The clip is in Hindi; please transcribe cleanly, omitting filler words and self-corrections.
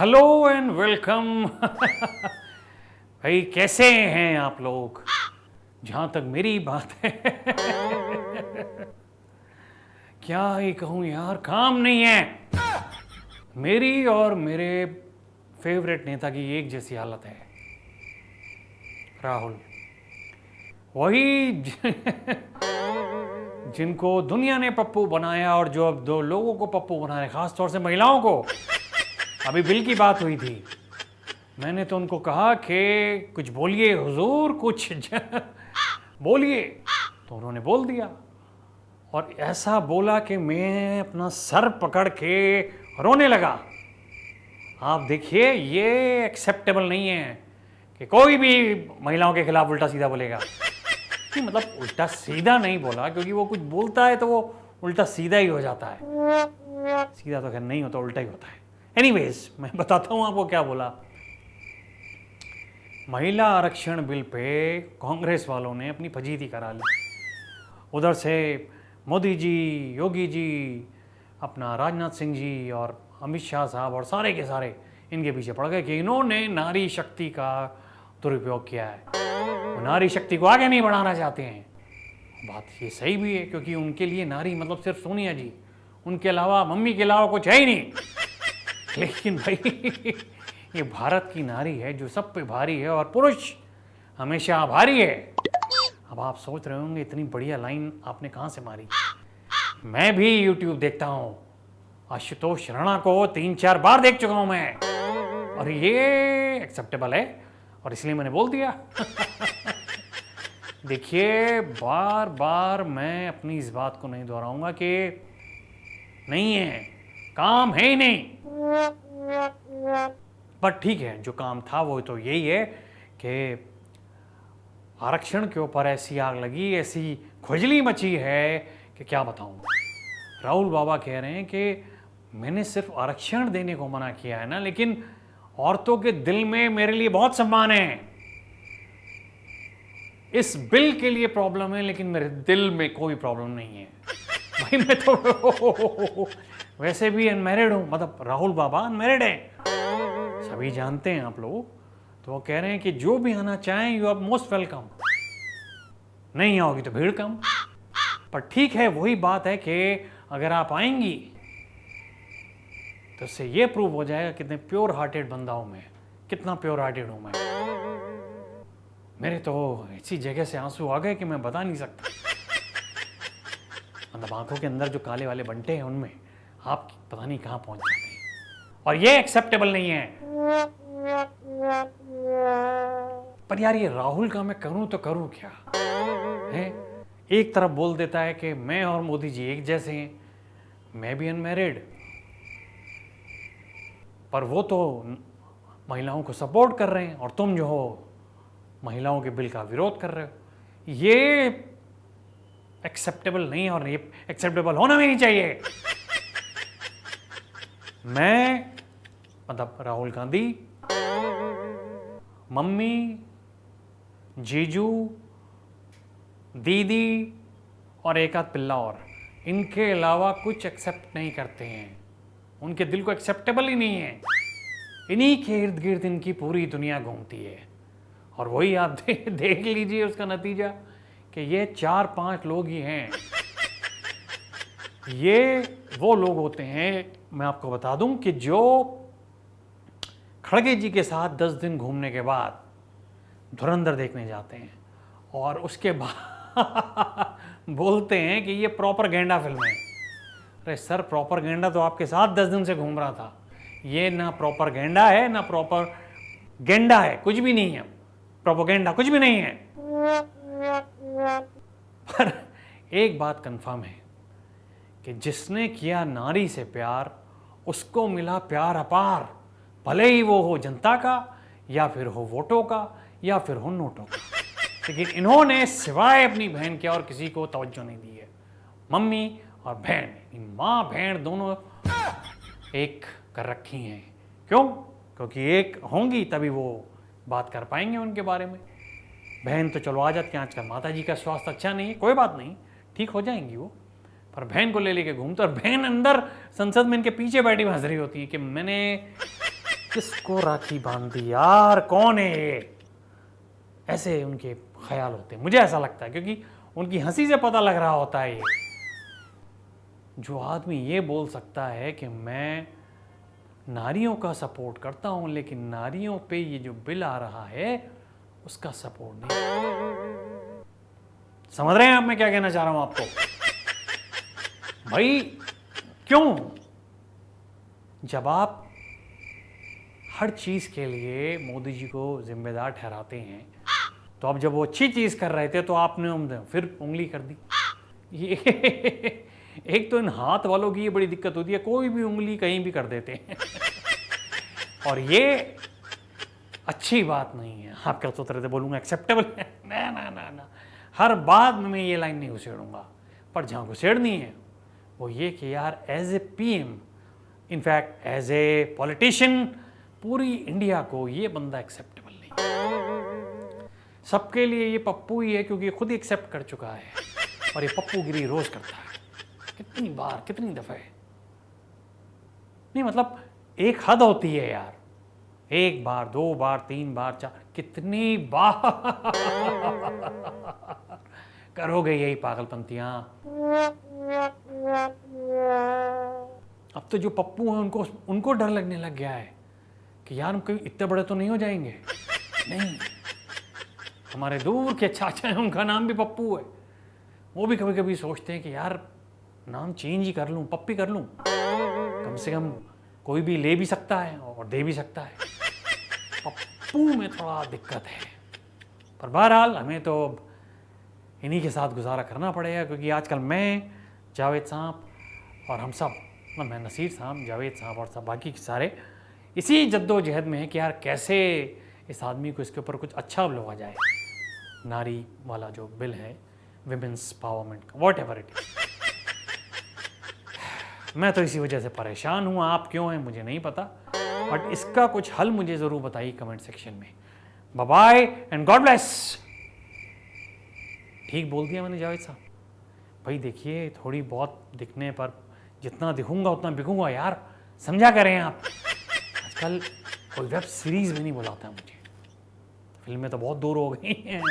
Hello and welcome. भाई कैसे हैं आप लोग? जहां तक मेरी बात है क्या ही कहूं यार, काम नहीं है। मेरी और मेरे फेवरेट नेता की एक जैसी हालत है। राहुल, वही जिनको दुनिया ने पप्पू बनाया और जो अब दो लोगों को पप्पू बना रहे, खास तौर से महिलाओं को। अभी बिल की बात हुई थी, मैंने तो उनको कहा कि कुछ बोलिए हुजूर, कुछ बोलिए, तो उन्होंने बोल दिया। और ऐसा बोला कि मैं अपना सर पकड़ के रोने लगा। आप देखिए, ये एक्सेप्टेबल नहीं है कि कोई भी महिलाओं के खिलाफ उल्टा सीधा बोलेगा। कि मतलब उल्टा सीधा नहीं बोला, क्योंकि वो कुछ बोलता है तो वो उल्टा सीधा ही हो जाता है। सीधा तो खैर नहीं होता, उल्टा ही होता है। एनीवेज, मैं बताता हूं आपको क्या बोला। महिला आरक्षण बिल पे कांग्रेस वालों ने अपनी फजीती करा ली। उधर से मोदी जी, योगी जी, अपना राजनाथ सिंह जी और अमित शाह साहब और सारे के सारे इनके पीछे पड़ गए कि इन्होंने नारी शक्ति का दुरुपयोग किया है, वो नारी शक्ति को आगे नहीं बढ़ाना चाहते हैं। बात ये सही भी है, क्योंकि उनके लिए नारी मतलब सिर्फ सोनिया जी, उनके अलावा, मम्मी के अलावा कुछ है ही नहीं। लेकिन भाई ये भारत की नारी है जो सब पे भारी है, और पुरुष हमेशा आभारी है। अब आप सोच रहे होंगे इतनी बढ़िया लाइन आपने कहाँ से मारी। मैं भी यूट्यूब देखता हूँ, आशुतोष राणा को 3-4 बार देख चुका हूँ मैं, और ये एक्सेप्टेबल है, और इसलिए मैंने बोल दिया। देखिए, बार बार मैं अपनी इस बात को नहीं दोहराऊंगा कि नहीं है, काम है ही नहीं। पर ठीक है, जो काम था वो तो यही है कि आरक्षण के ऊपर ऐसी आग लगी, ऐसी खुजली मची है कि क्या बताऊं। राहुल बाबा कह रहे हैं कि मैंने सिर्फ आरक्षण देने को मना किया है ना, लेकिन औरतों के दिल में मेरे लिए बहुत सम्मान है। इस बिल के लिए प्रॉब्लम है, लेकिन मेरे दिल में कोई प्रॉब्लम नहीं है। भाई मैं तो वैसे भी अनमैरिड हूं, मतलब राहुल बाबा अनमैरिड है, सभी जानते हैं आप लोग। तो वो कह रहे हैं कि जो भी आना चाहें, यू आर मोस्ट वेलकम, नहीं आओगी तो भीड़ कम। पर ठीक है, वही बात है कि अगर आप आएंगी तो इससे ये प्रूव हो जाएगा कितने प्योर हार्टेड बंदा हूं मैं, कितना प्योर हार्टेड हूं मैं। मेरे तो ऐसी जगह से आंसू आ गए कि मैं बता नहीं सकता। मतलब आंखों के अंदर जो काले वाले बंटे हैं, उनमें आप पता नहीं कहां पहुंच जाते हैं, और ये एक्सेप्टेबल नहीं है। पर यार, ये राहुल का मैं करूं तो करूं क्या है। एक तरफ बोल देता है कि मैं और मोदी जी एक जैसे हैं, मैं भी अनमैरिड, पर वो तो महिलाओं को सपोर्ट कर रहे हैं, और तुम जो हो महिलाओं के बिल का विरोध कर रहे हो। ये एक्सेप्टेबल नहीं, और ये एक्सेप्टेबल होना भी नहीं चाहिए। मैं, मतलब राहुल गांधी, मम्मी, जीजू, दीदी और एक आध पिल्ला और, इनके अलावा कुछ एक्सेप्ट नहीं करते हैं। उनके दिल को एक्सेप्टेबल ही नहीं है। इन्हीं के इर्द गिर्द इनकी पूरी दुनिया घूमती है, और वही आप देख लीजिए उसका नतीजा कि ये 4-5 लोग ही हैं। ये वो लोग होते हैं, मैं आपको बता दूं, कि जो खड़गे जी के साथ 10 दिन घूमने के बाद धुरंधर देखने जाते हैं, और उसके बाद बोलते हैं कि ये प्रॉपर गेंडा फिल्म है। अरे सर, प्रॉपर गेंडा तो आपके साथ 10 दिन से घूम रहा था। ये ना प्रॉपर गेंडा है, ना प्रॉपर गेंडा है, कुछ भी नहीं है। प्रोपोगेंडा कुछ भी नहीं है। पर एक बात कंफर्म है कि जिसने किया नारी से प्यार, उसको मिला प्यार अपार, भले ही वो हो जनता का, या फिर हो वोटों का, या फिर हो नोटों का। लेकिन इन्होंने सिवाय अपनी बहन के और किसी को तवज्जो नहीं दी है। मम्मी और बहन, माँ बहन दोनों एक कर रखी हैं। क्यों? क्योंकि एक होंगी तभी वो बात कर पाएंगे उनके बारे में। बहन तो चलो आ जाती है, आजकल माता जी का स्वास्थ्य अच्छा नहीं है, कोई बात नहीं, ठीक हो जाएंगी वो। पर बहन को ले लेके घूमते, और बहन अंदर संसद में इनके पीछे बैठी हंस रही होती है कि मैंने किसको राखी बांध दी यार, कौन है ये? ऐसे उनके ख्याल होते हैं, मुझे ऐसा लगता है, क्योंकि उनकी हंसी से पता लग रहा होता है ये। जो आदमी ये बोल सकता है कि मैं नारियों का सपोर्ट करता हूं लेकिन नारियों पे ये जो बिल आ रहा है उसका सपोर्ट नहीं। समझ रहे हैं आप मैं क्या कहना चाह रहा हूं आपको? भाई क्यों? जब आप हर चीज के लिए मोदी जी को जिम्मेदार ठहराते हैं, तो अब जब वो अच्छी चीज कर रहे थे तो आपने फिर उंगली कर दी। ये एक तो इन हाथ वालों की ये बड़ी दिक्कत होती है, कोई भी उंगली कहीं भी कर देते हैं और ये अच्छी बात नहीं है। आप क्या सोच रहे थे बोलूंगा एक्सेप्टेबल है? ना ना ना ना, हर बात में मैं ये लाइन नहीं घुसेड़ूंगा, पर जहां घुसेड़नी है वो ये कि यार as a PM, in fact as a politician, पूरी इंडिया को ये बंदा एक्सेप्टेबल नहीं। सबके लिए ये पप्पू ही है क्योंकि खुद ही एक्सेप्ट कर चुका है और ये पप्पू गिरी रोज करता है। कितनी बार, कितनी दफे? नहीं मतलब एक हद होती है यार, एक बार, दो बार, तीन बार, चार, कितनी बार करोगे यही पागलपंतियां? अब तो जो पप्पू हैं उनको डर लगने लग गया है कि यार हम कहीं इतने बड़े तो नहीं हो जाएंगे। नहीं, हमारे दूर के चाचा हैं, उनका नाम भी पप्पू है। वो भी कभी कभी सोचते हैं कि यार नाम चेंज ही कर लूं, पप्पी कर लूं, कम से कम कोई भी ले भी सकता है और दे भी सकता है। पप्पू में थोड़ा दिक्कत है, पर बहरहाल हमें तो इन्हीं के साथ गुजारा करना पड़ेगा, क्योंकि आजकल मैं, जावेद साहब और हम सब, मैं नसीर साहब, जावेद साहब और सब बाकी सारे इसी जद्दोजहद में है कि यार कैसे इस आदमी को इसके ऊपर कुछ अच्छा लोगा जाए। नारी वाला जो बिल है, विमेंस पावरमेंट का, वॉट एवर इट इज, मैं तो इसी वजह से परेशान हूँ। आप क्यों हैं मुझे नहीं पता, बट इसका कुछ हल मुझे ज़रूर बताइए कमेंट सेक्शन में। Bye bye and God bless. ठीक बोल दिया मैंने जावेद साहब? भाई देखिए, थोड़ी बहुत दिखने पर जितना दिखूंगा उतना बिकूंगा यार, समझा करें आप। आजकल कोई वेब सीरीज भी नहीं बुलाता है मुझे, फिल्में तो बहुत दूर हो गई हैं।